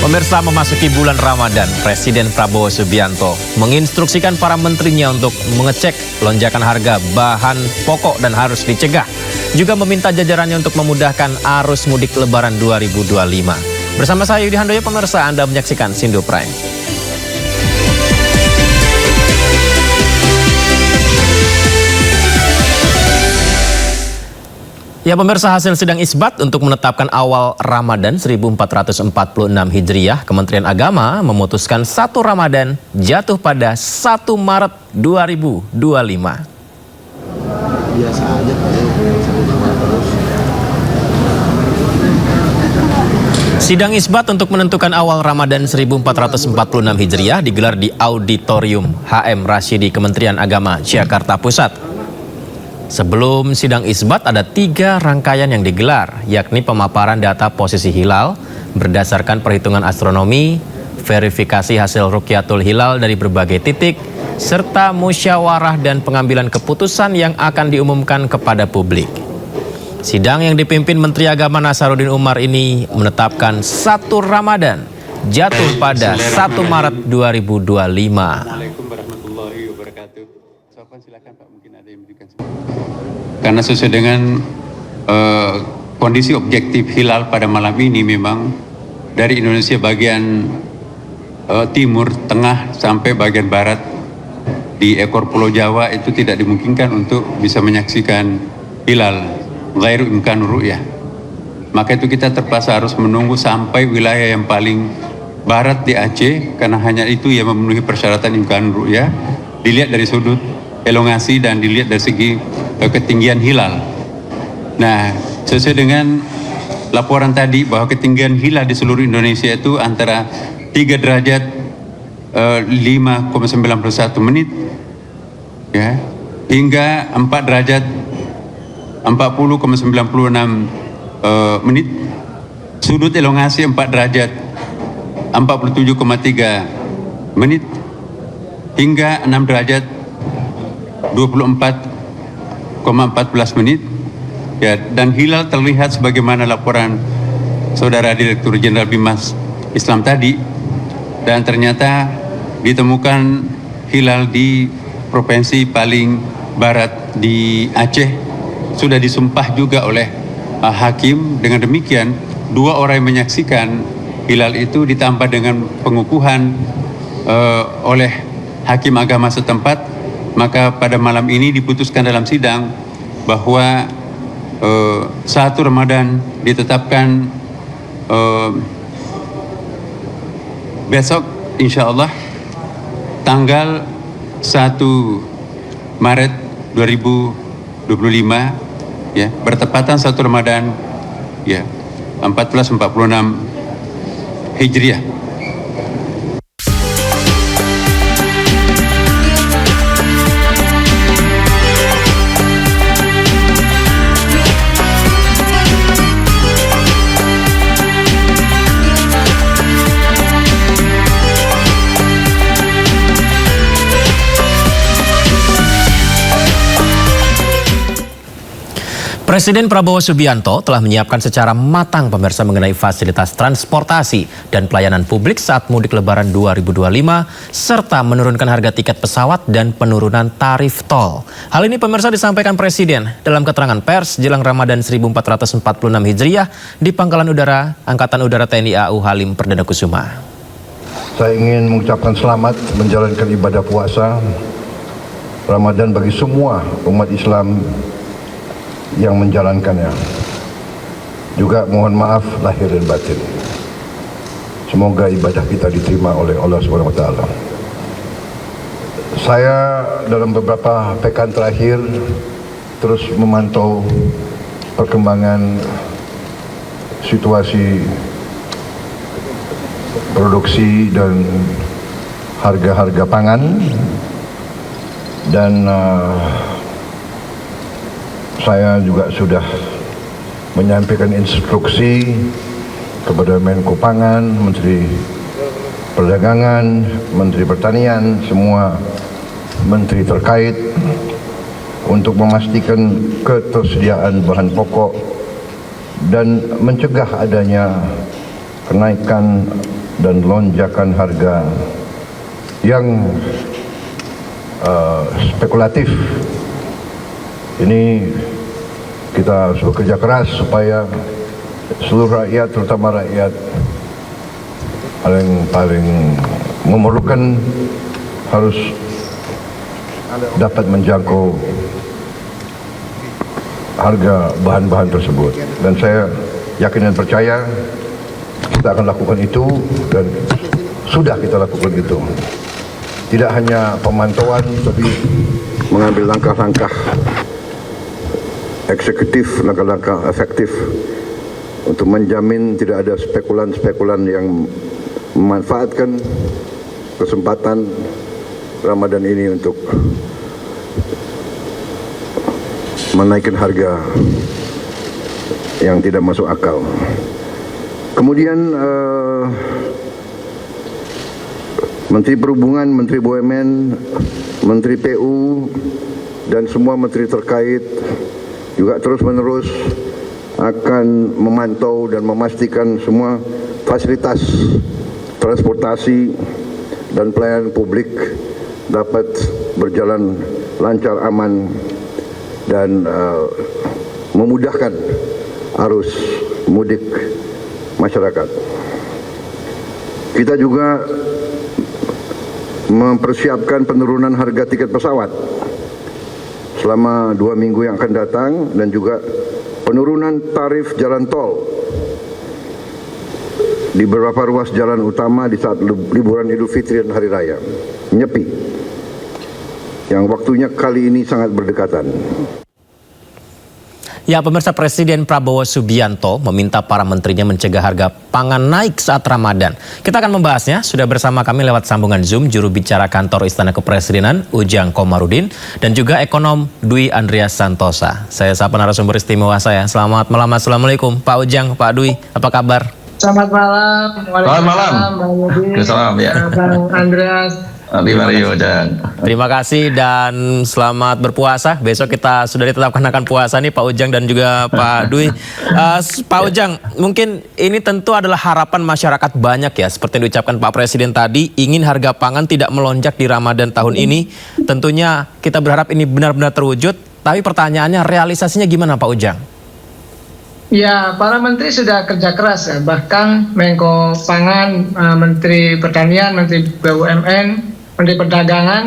Pemirsa, memasuki bulan Ramadan, Presiden Prabowo Subianto menginstruksikan para menterinya untuk mengecek lonjakan harga bahan pokok dan harus dicegah. Juga meminta jajarannya untuk memudahkan arus mudik Lebaran 2025. Bersama saya Yudi Handoyo, pemirsa, Anda menyaksikan Sindo Prime. Ya pemirsa, hasil sidang isbat untuk menetapkan awal Ramadan 1446 Hijriah, Kementerian Agama memutuskan 1 Ramadan jatuh pada 1 Maret 2025. Biasa aja terus. Sidang isbat untuk menentukan awal Ramadan 1446 Hijriah digelar di Auditorium HM Rashidi Kementerian Agama Jakarta Pusat. Sebelum sidang isbat ada 3 rangkaian yang digelar, yakni pemaparan data posisi hilal berdasarkan perhitungan astronomi, verifikasi hasil rukyatul hilal dari berbagai titik, serta musyawarah dan pengambilan keputusan yang akan diumumkan kepada publik. Sidang yang dipimpin Menteri Agama Nasaruddin Umar ini menetapkan 1 Ramadan jatuh pada 1 Maret 2025. Assalamualaikum warahmatullahi wabarakatuh. Silakan Pak, mungkin ada yang memberikan. Karena sesuai dengan kondisi objektif hilal pada malam ini, memang dari Indonesia bagian timur, tengah sampai bagian barat di ekor Pulau Jawa itu tidak dimungkinkan untuk bisa menyaksikan hilal ghairu imkan ru'yah. Maka itu kita terpaksa harus menunggu sampai wilayah yang paling barat di Aceh, karena hanya itu yang memenuhi persyaratan imkan ru'yah, dilihat dari sudut elongasi dan dilihat dari segi ketinggian hilal. Nah, sesuai dengan laporan tadi bahwa ketinggian hilal di seluruh Indonesia itu antara 3 derajat 5,91 menit ya, hingga 4 derajat 40,96 menit. Sudut elongasi 4 derajat 47,3 menit hingga 6 derajat 24,14 menit ya, dan hilal terlihat sebagaimana laporan Saudara Direktur Jenderal Bimas Islam tadi, dan ternyata ditemukan hilal di provinsi paling barat di Aceh, sudah disumpah juga oleh hakim. Dengan demikian 2 orang yang menyaksikan hilal itu ditambah dengan pengukuhan oleh hakim agama setempat, maka pada malam ini diputuskan dalam sidang bahwa 1 Ramadan ditetapkan besok insya Allah tanggal 1 Maret 2025 ya, bertepatan 1 Ramadan ya 1446 Hijriah. Presiden Prabowo Subianto telah menyiapkan secara matang pemirsa mengenai fasilitas transportasi dan pelayanan publik saat mudik Lebaran 2025 serta menurunkan harga tiket pesawat dan penurunan tarif tol. Hal ini pemirsa disampaikan Presiden dalam keterangan pers jelang Ramadan 1446 Hijriah di Pangkalan Udara Angkatan Udara TNI AU Halim Perdana Kusuma. Saya ingin mengucapkan selamat menjalankan ibadah puasa Ramadan bagi semua umat Islam yang menjalankannya. Juga mohon maaf lahir dan batin. Semoga ibadah kita diterima oleh Allah Subhanahu wa taala. Saya dalam beberapa pekan terakhir terus memantau perkembangan situasi produksi dan harga-harga pangan, dan saya juga sudah menyampaikan instruksi kepada Menko Pangan, Menteri Perdagangan, Menteri Pertanian, semua menteri terkait untuk memastikan ketersediaan bahan pokok dan mencegah adanya kenaikan dan lonjakan harga yang spekulatif. Ini kita harus bekerja keras supaya seluruh rakyat, terutama rakyat paling memerlukan, harus dapat menjangkau harga bahan-bahan tersebut. Dan saya yakin dan percaya kita akan lakukan itu, dan sudah kita lakukan itu. Tidak hanya pemantauan, tapi mengambil langkah-langkah eksekutif, langkah-langkah efektif untuk menjamin tidak ada spekulan-spekulan yang memanfaatkan kesempatan Ramadan ini untuk menaikkan harga yang tidak masuk akal. Kemudian Menteri Perhubungan, Menteri BUMN, Menteri PU, dan semua menteri terkait juga terus-menerus akan memantau dan memastikan semua fasilitas transportasi dan pelayanan publik dapat berjalan lancar, aman, dan memudahkan arus mudik masyarakat. Kita juga mempersiapkan penurunan harga tiket pesawat selama 2 minggu yang akan datang, dan juga penurunan tarif jalan tol di beberapa ruas jalan utama di saat liburan Idul Fitri dan Hari Raya Nyepi, yang waktunya kali ini sangat berdekatan. Ya, pemirsa, Presiden Prabowo Subianto meminta para menterinya mencegah harga pangan naik saat Ramadan. Kita akan membahasnya. Sudah bersama kami lewat sambungan Zoom juru bicara kantor Istana Kepresidenan Ujang Komarudin dan juga ekonom Dwi Andreas Santosa. Saya sapa narasumber istimewa saya. Selamat malam, assalamualaikum Pak Ujang, Pak Dwi, apa kabar? Selamat malam. Selamat malam. Waalaikumsalam ya. Bang Andreas. Terima kasih dan selamat berpuasa. Besok kita sudah ditetapkan akan puasa nih Pak Ujang dan juga Pak Dwi. Pak Ujang, mungkin ini tentu adalah harapan masyarakat banyak ya. Seperti yang diucapkan Pak Presiden tadi, ingin harga pangan tidak melonjak di Ramadan tahun ini. Tentunya kita berharap ini benar-benar terwujud. Tapi pertanyaannya, realisasinya gimana Pak Ujang? Ya, para menteri sudah kerja keras ya. Bahkan Menko Pangan, Menteri Pertanian, Menteri BUMN, Menteri Perdagangan,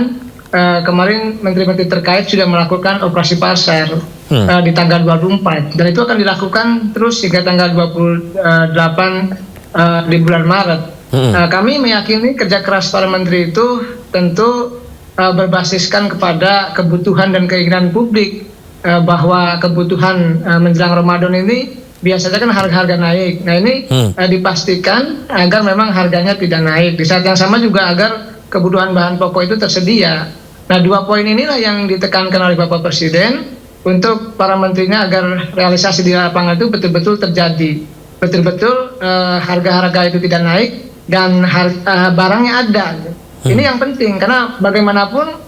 kemarin menteri-menteri terkait sudah melakukan operasi pasar di tanggal 24. Dan itu akan dilakukan terus hingga tanggal 28 di bulan Maret. Kami meyakini kerja keras para menteri itu tentu berbasiskan kepada kebutuhan dan keinginan publik, bahwa kebutuhan menjelang Ramadan ini biasanya kan harga-harga naik. Nah ini dipastikan agar memang harganya tidak naik. Di saat yang sama juga agar kebutuhan bahan pokok itu tersedia. Nah 2 poin inilah yang ditekankan oleh Bapak Presiden untuk para menterinya agar realisasi di lapangan itu betul-betul terjadi. Betul-betul harga-harga itu tidak naik dan barangnya ada. Ini yang penting karena bagaimanapun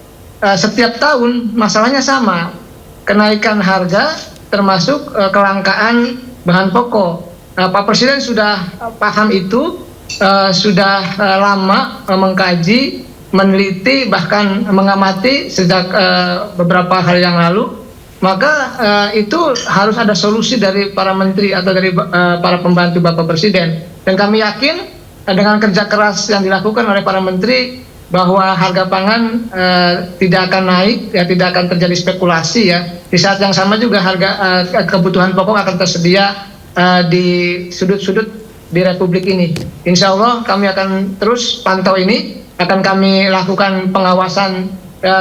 setiap tahun masalahnya sama. Kenaikan harga termasuk kelangkaan bahan pokok. Pak Presiden sudah paham itu, sudah lama mengkaji, meneliti, bahkan mengamati sejak beberapa hari yang lalu. Maka itu harus ada solusi dari para menteri atau dari para pembantu Bapak Presiden. Dan kami yakin dengan kerja keras yang dilakukan oleh para menteri, bahwa harga pangan tidak akan naik, ya tidak akan terjadi spekulasi ya. Di saat yang sama juga harga kebutuhan pokok akan tersedia di sudut-sudut di Republik ini. Insya Allah kami akan terus pantau ini, akan kami lakukan pengawasan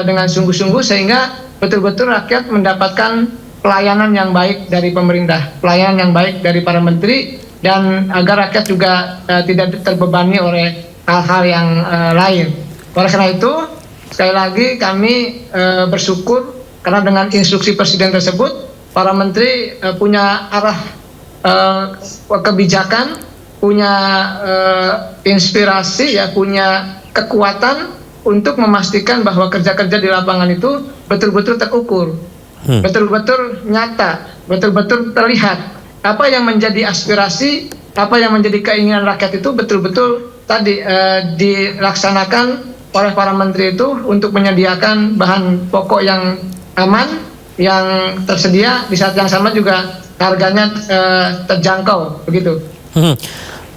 dengan sungguh-sungguh sehingga betul-betul rakyat mendapatkan pelayanan yang baik dari pemerintah, pelayanan yang baik dari para menteri, dan agar rakyat juga tidak terbebani oleh hal-hal yang lain. Oleh karena itu, sekali lagi kami bersyukur karena dengan instruksi Presiden tersebut, para menteri punya arah kebijakan, punya inspirasi, ya punya kekuatan untuk memastikan bahwa kerja-kerja di lapangan itu betul-betul terukur, betul-betul nyata, betul-betul terlihat. Apa yang menjadi aspirasi, apa yang menjadi keinginan rakyat itu betul-betul tadi dilaksanakan oleh para menteri itu untuk menyediakan bahan pokok yang aman, yang tersedia, di saat yang sama juga harganya terjangkau begitu.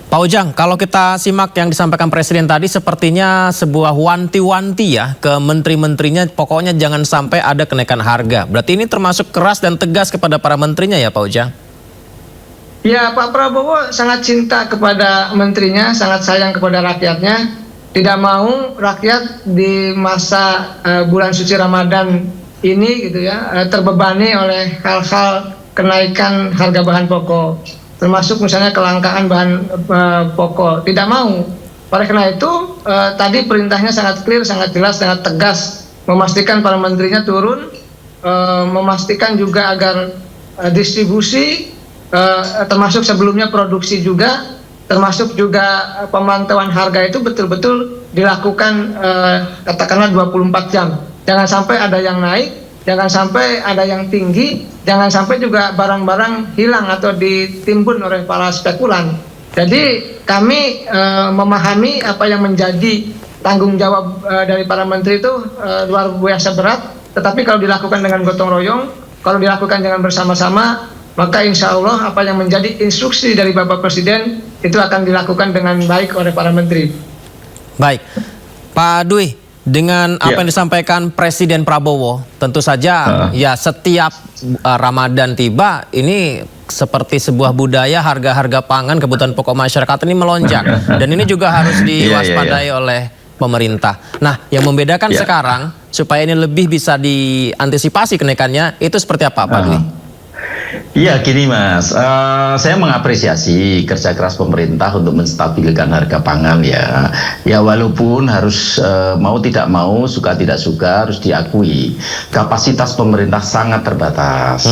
Pak Ujang, kalau kita simak yang disampaikan Presiden tadi sepertinya sebuah wanti-wanti ya ke menteri-menterinya, pokoknya jangan sampai ada kenaikan harga. Berarti ini termasuk keras dan tegas kepada para menterinya ya Pak Ujang? Ya, Pak Prabowo sangat cinta kepada menterinya, sangat sayang kepada rakyatnya. Tidak mau rakyat di masa bulan suci Ramadan ini gitu ya terbebani oleh hal-hal kenaikan harga bahan pokok, termasuk misalnya kelangkaan bahan pokok. Tidak mau. Oleh karena itu tadi perintahnya sangat clear, sangat jelas, sangat tegas, memastikan para menterinya turun, memastikan juga agar distribusi termasuk sebelumnya produksi juga, termasuk juga pemantauan harga itu betul-betul dilakukan katakanlah 24 jam. Jangan sampai ada yang naik, jangan sampai ada yang tinggi, jangan sampai juga barang-barang hilang atau ditimbun oleh para spekulan. Jadi kami memahami apa yang menjadi tanggung jawab dari para menteri itu luar biasa berat, tetapi kalau dilakukan dengan gotong royong, kalau dilakukan dengan bersama-sama, maka insya Allah apa yang menjadi instruksi dari Bapak Presiden itu akan dilakukan dengan baik oleh para menteri. Baik, Pak Dwi, dengan apa yang disampaikan Presiden Prabowo, tentu saja ya setiap Ramadan tiba ini seperti sebuah budaya harga-harga pangan kebutuhan pokok masyarakat ini melonjak dan ini juga harus diwaspadai oleh pemerintah. Nah, yang membedakan sekarang supaya ini lebih bisa diantisipasi kenaikannya itu seperti apa, Pak Dwi? Iya, gini Mas, saya mengapresiasi kerja keras pemerintah untuk menstabilkan harga pangan ya. Ya walaupun harus mau tidak mau, suka tidak suka harus diakui kapasitas pemerintah sangat terbatas.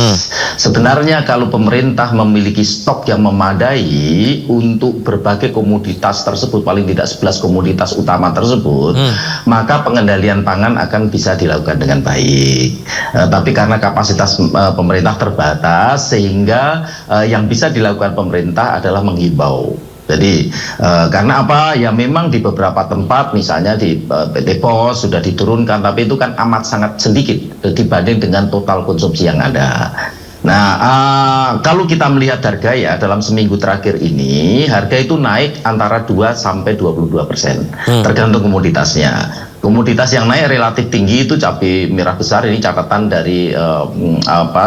Sebenarnya kalau pemerintah memiliki stok yang memadai untuk berbagai komoditas tersebut, paling tidak 11 komoditas utama tersebut, maka pengendalian pangan akan bisa dilakukan dengan baik. Tapi karena kapasitas pemerintah terbatas, sehingga yang bisa dilakukan pemerintah adalah menghimbau. Jadi karena apa? Ya memang di beberapa tempat misalnya di PT POS sudah diturunkan, tapi itu kan amat sangat sedikit dibanding dengan total konsumsi yang ada. Nah, kalau kita melihat harga ya dalam seminggu terakhir ini harga itu naik antara 2 sampai 22%, tergantung komoditasnya. Komoditas yang naik relatif tinggi itu cabai merah besar, ini catatan dari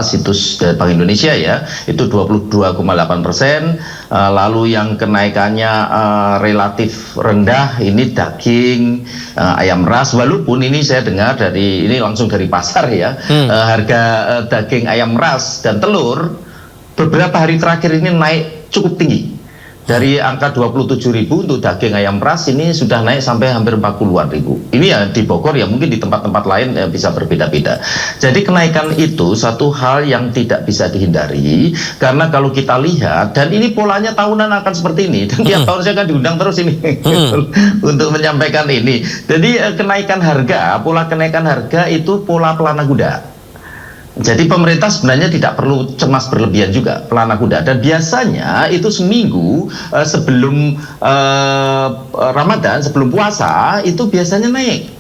situs Bank Indonesia ya, itu 22,8%. Lalu yang kenaikannya relatif rendah ini daging, ayam ras, walaupun ini saya dengar dari ini langsung dari pasar ya, harga daging ayam ras dan telur beberapa hari terakhir ini naik cukup tinggi. Dari angka 27.000 untuk daging ayam ras ini sudah naik sampai hampir 40-an ribu. Ini ya di Bogor ya, mungkin di tempat-tempat lain ya bisa berbeda-beda. Jadi kenaikan itu satu hal yang tidak bisa dihindari, karena kalau kita lihat, dan ini polanya tahunan akan seperti ini, dan tiap tahun saya akan diundang terus ini untuk menyampaikan ini. Jadi kenaikan harga, pola kenaikan harga itu pola pelana kuda. Jadi pemerintah sebenarnya tidak perlu cemas berlebihan juga, pelana kuda. Dan biasanya itu seminggu sebelum Ramadan, sebelum puasa, itu biasanya naik.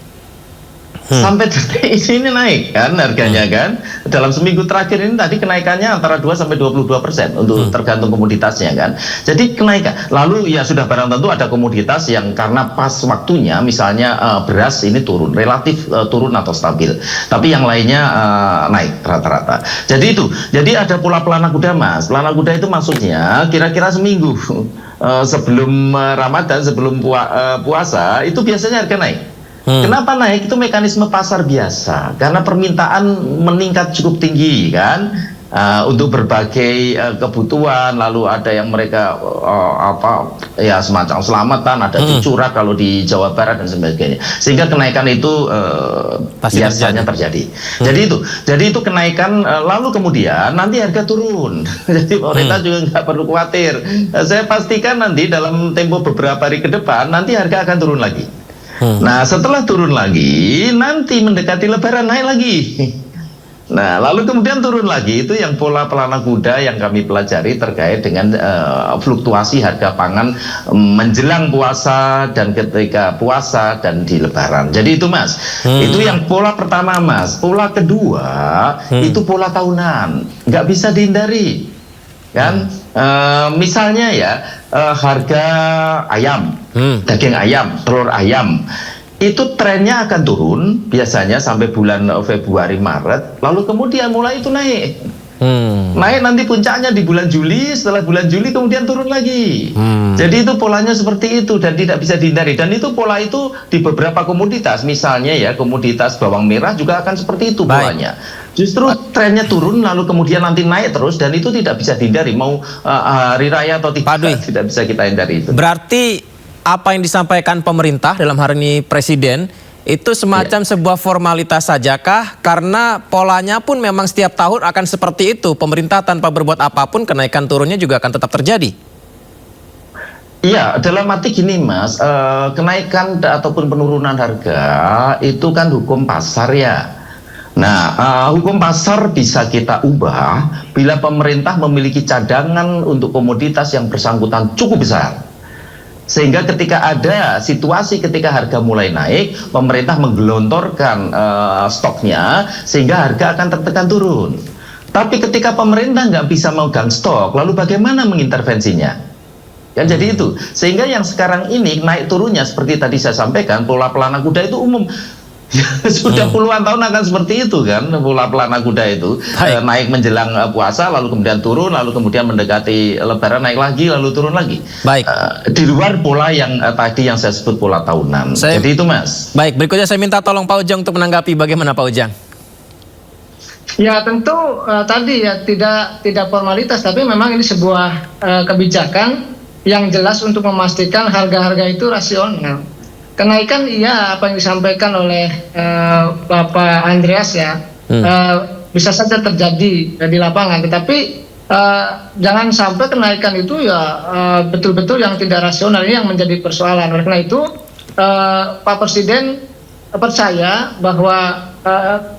Sampai detik ini naik kan harganya kan. Dalam seminggu terakhir ini tadi kenaikannya antara 2 sampai 22% untuk tergantung komoditasnya kan. Jadi kenaikan. Lalu ya sudah barang tentu ada komoditas yang karena pas waktunya, misalnya beras ini turun, relatif turun atau stabil. Tapi yang lainnya naik rata-rata. Jadi itu. Jadi ada pola pelana kuda Mas. Pelana kuda itu maksudnya kira-kira seminggu sebelum Ramadan, sebelum puasa itu biasanya harga naik. Kenapa naik? Itu mekanisme pasar biasa, karena permintaan meningkat cukup tinggi kan, untuk berbagai kebutuhan. Lalu ada yang mereka ya semacam selamatan, ada curah kalau di Jawa Barat dan sebagainya, sehingga kenaikan itu biasanya terjadi. Jadi itu kenaikan, lalu kemudian nanti harga turun. Jadi pemerintah juga nggak perlu khawatir. Saya pastikan nanti dalam tempo beberapa hari ke depan nanti harga akan turun lagi. Nah setelah turun lagi, nanti mendekati Lebaran naik lagi. Nah, lalu kemudian turun lagi, itu yang pola pelana kuda yang kami pelajari terkait dengan fluktuasi harga pangan menjelang puasa dan ketika puasa dan di Lebaran. Jadi itu Mas, itu yang pola pertama Mas. Pola kedua itu pola tahunan, nggak bisa dihindari kan. Misalnya ya harga ayam, daging ayam, telur ayam itu trennya akan turun biasanya sampai bulan Februari Maret, lalu kemudian mulai itu naik. Naik nanti puncaknya di bulan Juli, setelah bulan Juli kemudian turun lagi. Jadi itu polanya seperti itu dan tidak bisa dihindari. Dan itu pola itu di beberapa komoditas, misalnya ya komoditas bawang merah juga akan seperti itu polanya. Justru trennya turun lalu kemudian nanti naik terus dan itu tidak bisa dihindari, mau hari raya atau tidak, tidak bisa kita hindari itu. Berarti apa yang disampaikan pemerintah dalam hari ini Presiden itu semacam sebuah formalitas sajakah? Karena polanya pun memang setiap tahun akan seperti itu. Pemerintah tanpa berbuat apapun kenaikan turunnya juga akan tetap terjadi. Iya, dalam arti gini Mas, kenaikan ataupun penurunan harga itu kan hukum pasar ya. Nah, hukum pasar bisa kita ubah bila pemerintah memiliki cadangan untuk komoditas yang bersangkutan cukup besar. Sehingga ketika ada situasi ketika harga mulai naik, pemerintah menggelontorkan stoknya sehingga harga akan tertekan turun. Tapi ketika pemerintah nggak bisa megang stok, lalu bagaimana mengintervensinya? Ya, jadi itu. Sehingga yang sekarang ini naik turunnya seperti tadi saya sampaikan, pola pelana kuda itu umum. Sudah puluhan tahun akan seperti itu kan, pola pelana kuda itu naik menjelang puasa lalu kemudian turun, lalu kemudian mendekati Lebaran naik lagi lalu turun lagi. Baik. Di luar pola yang tadi yang saya sebut pola tahunan. Jadi itu Mas. Baik, berikutnya saya minta tolong Pak Ujang untuk menanggapi. Bagaimana Pak Ujang? Ya tentu tadi ya tidak formalitas, tapi memang ini sebuah kebijakan yang jelas untuk memastikan harga-harga itu rasional. Kenaikan iya apa yang disampaikan oleh Bapak Andreas ya bisa saja terjadi di lapangan, tetapi jangan sampai kenaikan itu ya betul-betul yang tidak rasional, ini yang menjadi persoalan. Oleh karena itu Pak Presiden percaya bahwa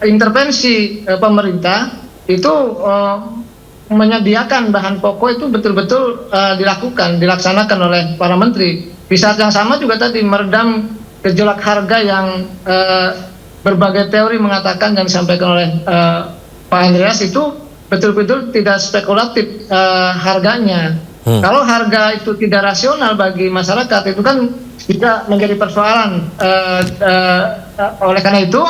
intervensi pemerintah itu menyediakan bahan pokok itu betul-betul dilaksanakan oleh para menteri. Di saat yang sama juga tadi meredam gejolak harga yang berbagai teori mengatakan yang disampaikan oleh Pak Andreas itu betul-betul tidak spekulatif harganya. Kalau harga itu tidak rasional bagi masyarakat itu kan bisa menjadi persoalan. Oleh karena itu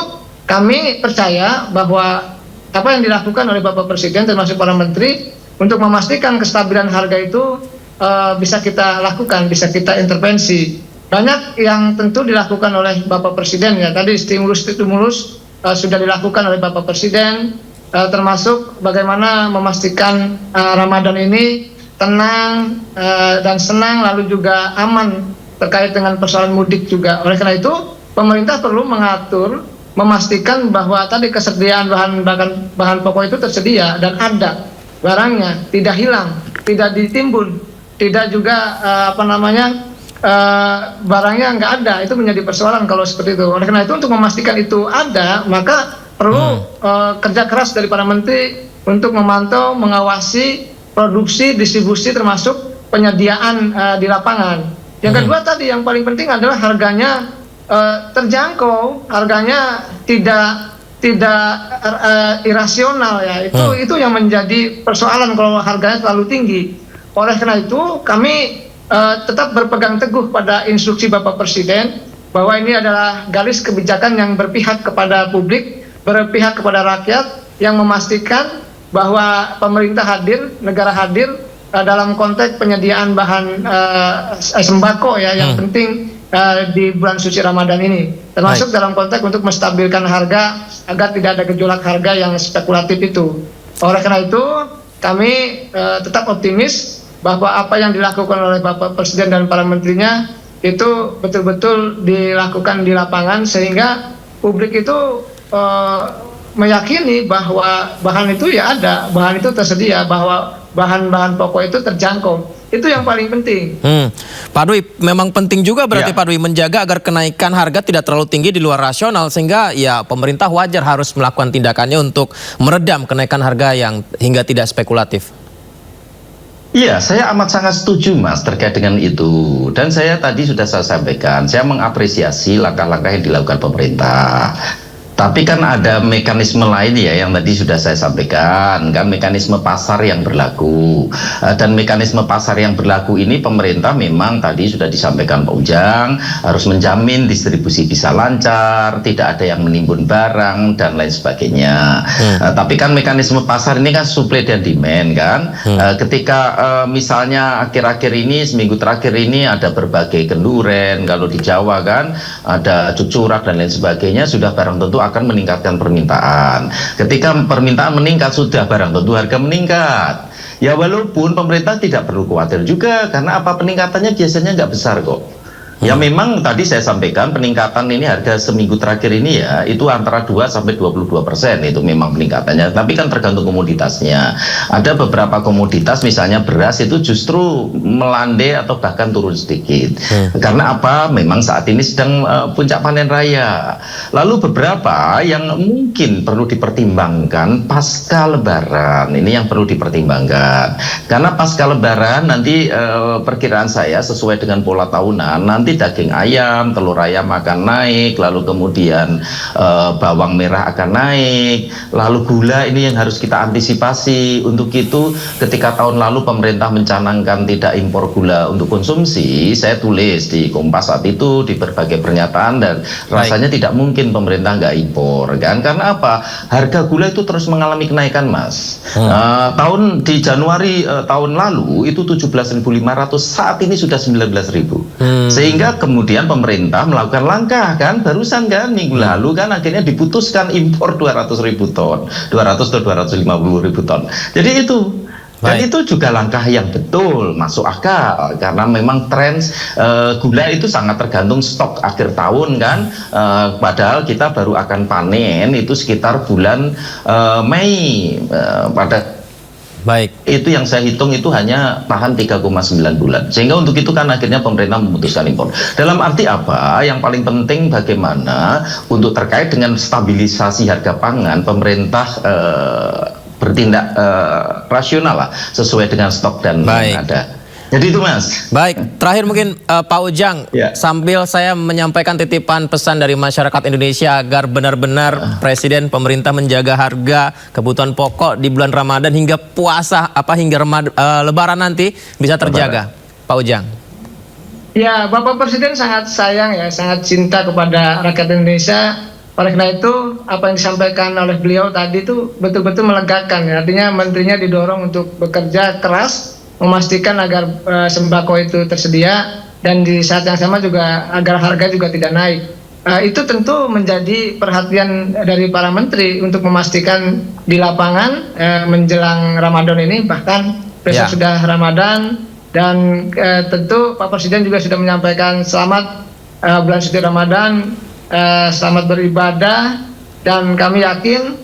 kami percaya bahwa apa yang dilakukan oleh Bapak Presiden termasuk para menteri untuk memastikan kestabilan harga itu bisa kita lakukan, bisa kita intervensi. Banyak yang tentu dilakukan oleh Bapak Presiden ya. Tadi stimulus sudah dilakukan oleh Bapak Presiden, termasuk bagaimana memastikan Ramadan ini tenang dan senang, lalu juga aman terkait dengan persoalan mudik juga. Oleh karena itu, pemerintah perlu mengatur, memastikan bahwa tadi kesediaan bahan pokok itu tersedia dan ada barangnya, tidak hilang, tidak ditimbun. Tidak juga barangnya nggak ada, itu menjadi persoalan kalau seperti itu. Oleh karena itu untuk memastikan itu ada, maka perlu kerja keras dari para menteri untuk memantau, mengawasi produksi, distribusi termasuk penyediaan di lapangan. Yang kedua tadi yang paling penting adalah harganya terjangkau, harganya tidak irasional ya. Itu yang menjadi persoalan kalau harganya terlalu tinggi. Oleh karena itu kami tetap berpegang teguh pada instruksi Bapak Presiden bahwa ini adalah garis kebijakan yang berpihak kepada publik, berpihak kepada rakyat, yang memastikan bahwa pemerintah hadir, negara hadir dalam konteks penyediaan bahan sembako ya yang penting di bulan suci Ramadan ini, termasuk dalam konteks untuk menstabilkan harga agar tidak ada gejolak harga yang spekulatif itu. Oleh karena itu kami tetap optimis bahwa apa yang dilakukan oleh Bapak Presiden dan para menterinya itu betul-betul dilakukan di lapangan sehingga publik itu meyakini bahwa bahan itu ya ada, bahan itu tersedia, bahwa bahan-bahan pokok itu terjangkau. Itu yang paling penting. Pak Dwi, memang penting juga berarti Ya. Pak Dwi menjaga agar kenaikan harga tidak terlalu tinggi di luar rasional, sehingga ya pemerintah wajar harus melakukan tindakannya untuk meredam kenaikan harga yang hingga tidak spekulatif. Iya, saya amat sangat setuju Mas terkait dengan itu. Dan saya tadi sudah saya sampaikan, saya mengapresiasi langkah-langkah yang dilakukan pemerintah. Tapi kan ada mekanisme lain ya yang tadi sudah saya sampaikan, kan mekanisme pasar yang berlaku. Dan mekanisme pasar yang berlaku ini pemerintah memang tadi sudah disampaikan Pak Ujang harus menjamin distribusi bisa lancar, tidak ada yang menimbun barang dan lain sebagainya. Tapi kan mekanisme pasar ini kan supply dan demand kan. Ketika misalnya akhir-akhir ini seminggu terakhir ini ada berbagai kenduren, kalau di Jawa kan ada cucurak dan lain sebagainya, sudah barang tentu akan meningkatkan permintaan. Ketika permintaan meningkat, sudah barang tentu harga meningkat. Ya walaupun pemerintah tidak perlu khawatir juga, karena apa, peningkatannya biasanya nggak besar kok. Ya memang tadi saya sampaikan peningkatan ini harga seminggu terakhir ini ya itu antara 2-22% itu memang peningkatannya, tapi kan tergantung komoditasnya. Ada beberapa komoditas misalnya beras itu justru melandai atau bahkan turun sedikit. Karena apa? Memang saat ini sedang puncak panen raya. Lalu beberapa yang mungkin perlu dipertimbangkan pasca lebaran, ini yang perlu dipertimbangkan. Karena pasca lebaran nanti perkiraan saya sesuai dengan pola tahunan, nanti daging ayam, telur ayam akan naik, lalu kemudian bawang merah akan naik, lalu gula ini yang harus kita antisipasi. Untuk itu ketika tahun lalu pemerintah mencanangkan tidak impor gula untuk konsumsi, saya tulis di Kompas saat itu di berbagai pernyataan, dan rasanya tidak mungkin pemerintah nggak impor kan, karena apa, harga gula itu terus mengalami kenaikan Mas. Di Januari tahun lalu itu 17.500, saat ini sudah 19.000. Sehingga kemudian pemerintah melakukan langkah kan, barusan kan minggu lalu kan akhirnya diputuskan impor 200.000 ton, 200 atau 250.000 ton. Jadi itu. Dan itu juga langkah yang betul, masuk akal, karena memang tren gula itu sangat tergantung stok akhir tahun kan. Padahal kita baru akan panen itu sekitar bulan Mei pada. Itu yang saya hitung itu hanya tahan 3,9 bulan. Sehingga untuk itu kan akhirnya pemerintah memutuskan impor. Dalam arti apa? Yang paling penting bagaimana untuk terkait dengan stabilisasi harga pangan, pemerintah bertindak rasional lah, sesuai dengan stok dan yang ada. Jadi itu Mas. Baik, terakhir mungkin Pak Ujang, sambil saya menyampaikan titipan pesan dari masyarakat Indonesia agar benar-benar Presiden, pemerintah menjaga harga kebutuhan pokok di bulan Ramadan hingga puasa, hingga Lebaran nanti bisa terjaga. Pak Ujang. Ya, Bapak Presiden sangat sayang ya, sangat cinta kepada rakyat Indonesia. Oleh karena itu, apa yang disampaikan oleh beliau tadi itu betul-betul melegakan ya. Artinya menterinya didorong untuk bekerja keras, memastikan agar sembako itu tersedia, dan di saat yang sama juga agar harga juga tidak naik. Itu tentu menjadi perhatian dari para menteri untuk memastikan di lapangan menjelang Ramadan ini, bahkan besok sudah Ramadan, dan tentu Pak Presiden juga sudah menyampaikan selamat bulan suci Ramadan, selamat beribadah, dan kami yakin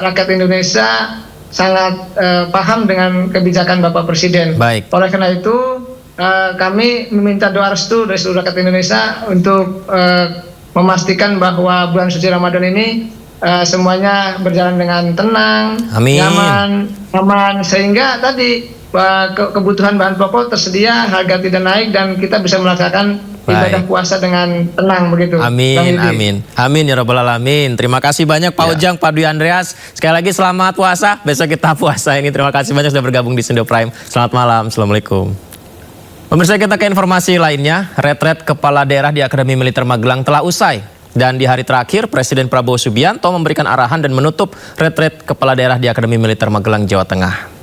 rakyat Indonesia sangat paham dengan kebijakan Bapak Presiden. Oleh karena itu kami meminta doa restu dari seluruh rakyat Indonesia untuk memastikan bahwa bulan suci Ramadan ini semuanya berjalan dengan tenang, nyaman, aman, sehingga tadi kebutuhan bahan pokok tersedia, harga tidak naik, dan kita bisa melaksanakan ibadah puasa dengan tenang begitu. Amin, amin. Amin ya Rabbal Alamin. Terima kasih banyak Pak Ujang, Pak Dwi Andreas. Sekali lagi selamat puasa. Besok kita puasa ini. Terima kasih banyak sudah bergabung di Indo Prime. Selamat malam. Assalamualaikum. Pemirsa, kita ke informasi lainnya. Retret kepala daerah di Akademi Militer Magelang telah usai. Dan di hari terakhir, Presiden Prabowo Subianto memberikan arahan dan menutup retret kepala daerah di Akademi Militer Magelang, Jawa Tengah.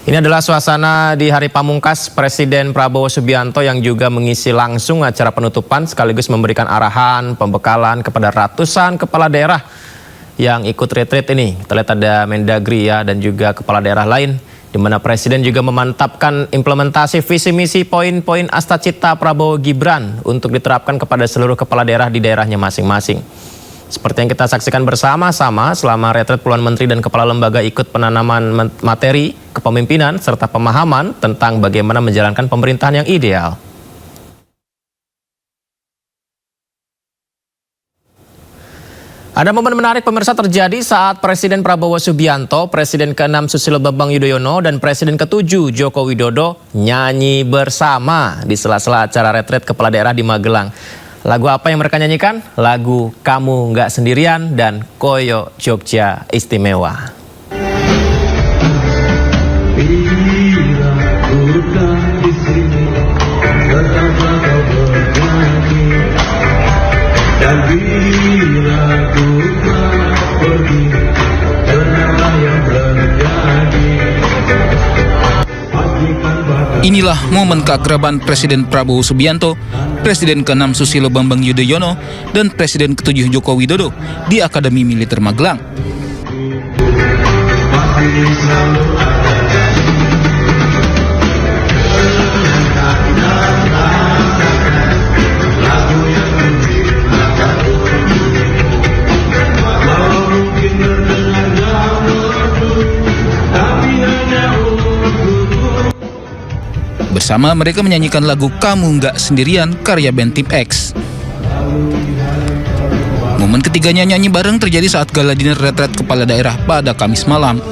Ini adalah suasana di hari pamungkas Presiden Prabowo Subianto yang juga mengisi langsung acara penutupan sekaligus memberikan arahan, pembekalan kepada ratusan kepala daerah yang ikut retreat ini. Kita lihat ada Mendagri ya, dan juga kepala daerah lain, di mana Presiden juga memantapkan implementasi visi misi poin-poin Astacita Prabowo Gibran untuk diterapkan kepada seluruh kepala daerah di daerahnya masing-masing. Seperti yang kita saksikan bersama-sama selama retret puluhan menteri dan kepala lembaga ikut penanaman materi kepemimpinan serta pemahaman tentang bagaimana menjalankan pemerintahan yang ideal. Ada momen menarik pemirsa terjadi saat Presiden Prabowo Subianto, Presiden ke-6 Susilo Bambang Yudhoyono, dan Presiden ke-7 Joko Widodo nyanyi bersama di sela-sela acara retret kepala daerah di Magelang. Lagu apa yang mereka nyanyikan? Lagu Kamu Nggak Sendirian dan Koyo Jogja Istimewa. Inilah momen keakraban Presiden Prabowo Subianto, Presiden ke-6 Susilo Bambang Yudhoyono, dan Presiden ke-7 Joko Widodo di Akademi Militer Magelang. Bersama mereka menyanyikan lagu Kamu Nggak Sendirian karya band Tim X. Momen ketiganya nyanyi bareng terjadi saat gala dinner retret kepala daerah pada Kamis malam.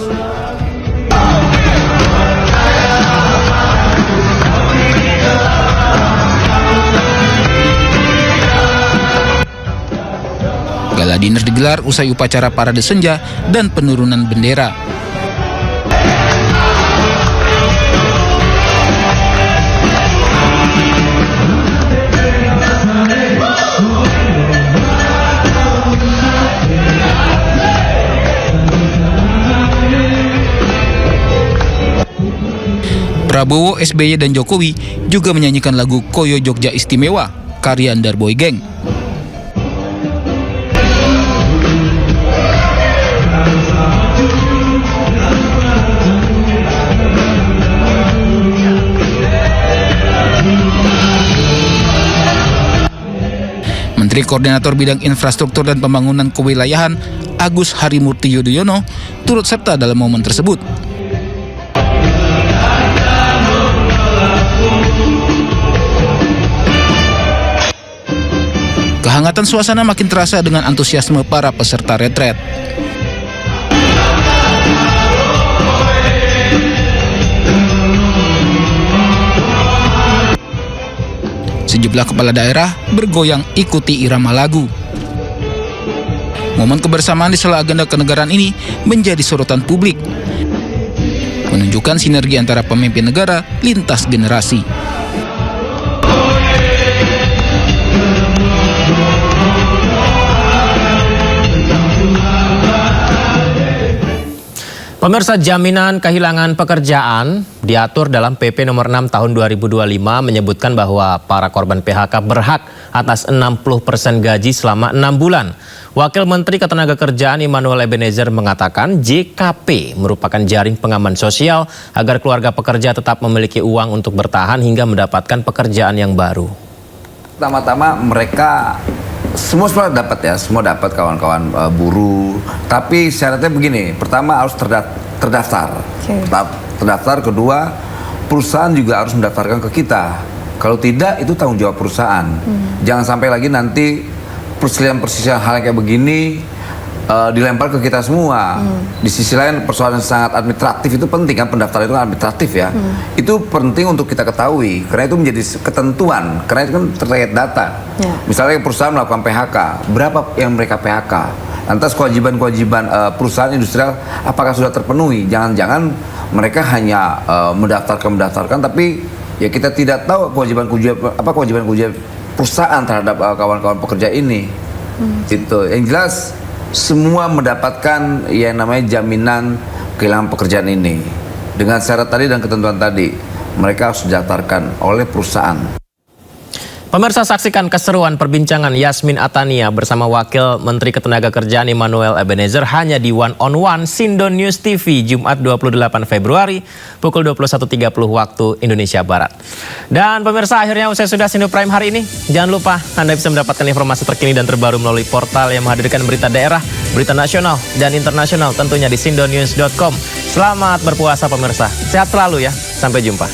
Gala dinner digelar usai upacara parade senja dan penurunan bendera. Prabowo, SBY, dan Jokowi juga menyanyikan lagu Koyo Jogja Istimewa karya Underboy Gang. Menteri Koordinator Bidang Infrastruktur dan Pembangunan Kewilayahan Agus Harimurti Yudhoyono turut serta dalam momen tersebut. Kehangatan suasana makin terasa dengan antusiasme para peserta retret. Sejumlah kepala daerah bergoyang ikuti irama lagu. Momen kebersamaan di sela agenda kenegaraan ini menjadi sorotan publik, menunjukkan sinergi antara pemimpin negara lintas generasi. Pemirsa, jaminan kehilangan pekerjaan diatur dalam PP nomor 6 tahun 2025 menyebutkan bahwa para korban PHK berhak atas 60% gaji selama 6 bulan. Wakil Menteri Ketenagakerjaan Immanuel Ebenezer mengatakan JKP merupakan jaring pengaman sosial agar keluarga pekerja tetap memiliki uang untuk bertahan hingga mendapatkan pekerjaan yang baru. Pertama-tama mereka semua dapat ya, semua dapat kawan-kawan buruh. Tapi syaratnya begini, pertama harus terdaftar. Terdaftar, kedua perusahaan juga harus mendaftarkan ke kita. Kalau tidak itu tanggung jawab perusahaan. Jangan sampai lagi nanti perselisihan hal yang kayak begini dilempar ke kita semua. Di sisi lain persoalan sangat administratif itu penting kan, pendaftaran itu kan administratif ya. Itu penting untuk kita ketahui karena itu menjadi ketentuan, karena itu kan terkait data. Misalnya perusahaan melakukan PHK, berapa yang mereka PHK? Lantas kewajiban-kewajiban perusahaan industrial apakah sudah terpenuhi? Jangan-jangan mereka hanya mendaftarkan tapi ya kita tidak tahu kewajiban perusahaan terhadap kawan-kawan pekerja ini. Gitu. Yang jelas semua mendapatkan yang namanya jaminan kehilangan pekerjaan ini dengan syarat tadi dan ketentuan tadi. Mereka harus didaftarkan oleh perusahaan. Pemirsa, saksikan keseruan perbincangan Yasmin Atania bersama Wakil Menteri Ketenagakerjaan Immanuel Ebenezer hanya di One on One Sindo News TV Jumat 28 Februari pukul 21.30 waktu Indonesia Barat. Dan pemirsa, akhirnya usai sudah Sindo Prime hari ini. Jangan lupa Anda bisa mendapatkan informasi terkini dan terbaru melalui portal yang menghadirkan berita daerah, berita nasional dan internasional tentunya di sindonews.com. Selamat berpuasa pemirsa. Sehat selalu ya. Sampai jumpa.